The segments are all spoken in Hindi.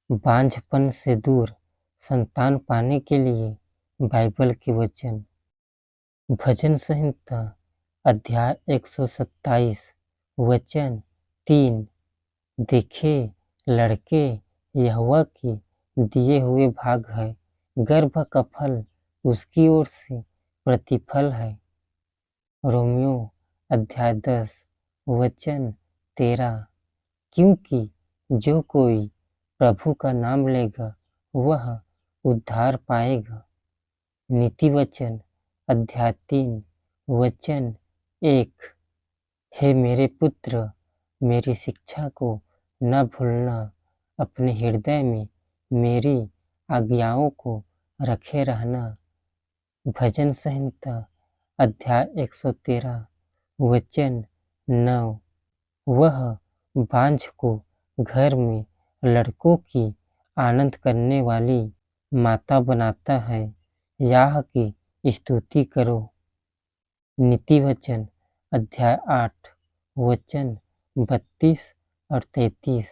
बांझपन से दूर संतान पाने के लिए बाइबल के वचन। भजन संहिता अध्याय 127 वचन 3। देखे लड़के यहोवा के दिए हुए भाग है, गर्भ का फल उसकी ओर से प्रतिफल है। रोमियो अध्याय 10 वचन 13। क्योंकि जो कोई प्रभु का नाम लेगा वह उद्धार पाएगा। नीति वचन अध्याय 3 वचन 1। हे मेरे पुत्र, मेरी शिक्षा को न भूलना, अपने हृदय में मेरी आज्ञाओं को रखे रहना। भजन संहिता अध्याय 113 वचन 9। वह बांझ को घर में लड़कों की आनंद करने वाली माता बनाता है। याह की स्तुति करो। नीति वचन अध्याय 8 वचन 32 और 33।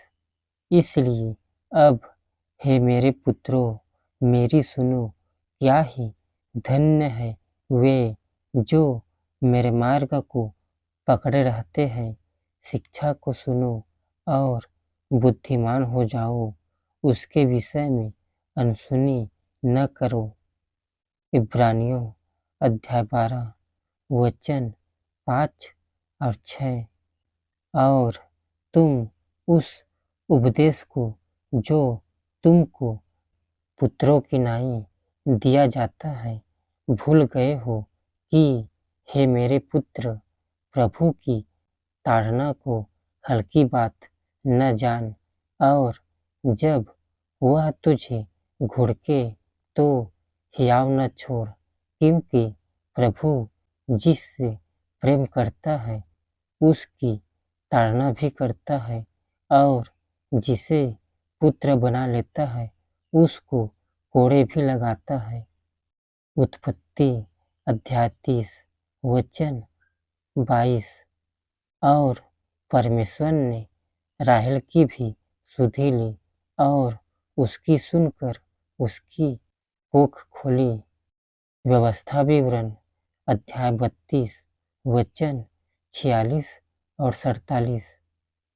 इसलिए अब हे मेरे पुत्रों, मेरी सुनो, क्या ही धन्य है वे जो मेरे मार्ग को पकड़े रहते हैं। शिक्षा को सुनो और बुद्धिमान हो जाओ, उसके विषय में अनसुनी न करो। इब्रानियों अध्याय 12 वचन 5 और 6। और तुम उस उपदेश को जो तुमको पुत्रों की नाई दिया जाता है भूल गए हो कि हे मेरे पुत्र, प्रभु की ताड़ना को हल्की बात न जान, और जब वह तुझे घुड़के तो हियाव न छोड़, क्योंकि प्रभु जिससे प्रेम करता है उसकी ताड़ना भी करता है, और जिसे पुत्र बना लेता है उसको कोड़े भी लगाता है। उत्पत्ति अध्याय 30 वचन 22। और परमेश्वर ने राहेल की भी सुधि ली और उसकी सुनकर उसकी कोख खोली। व्यवस्था विवरण अध्याय 32 वचन 46 और 47।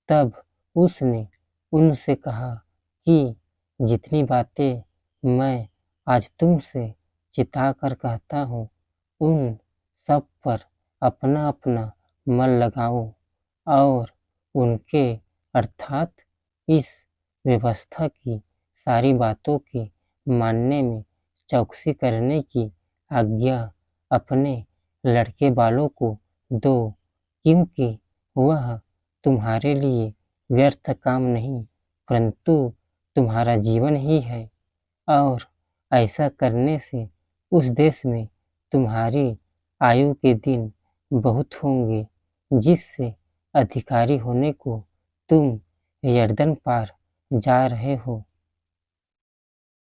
तब उसने उनसे कहा कि जितनी बातें मैं आज तुमसे चिता कर कहता हूँ, उन सब पर अपना अपना मन लगाओ और उनके अर्थात इस व्यवस्था की सारी बातों के मानने में चौकसी करने की आज्ञा अपने लड़के बालों को दो, क्योंकि वह तुम्हारे लिए व्यर्थ काम नहीं परंतु तुम्हारा जीवन ही है। और ऐसा करने से उस देश में तुम्हारी आयु के दिन बहुत होंगे जिससे अधिकारी होने को तुम यरदन पार जा रहे हो,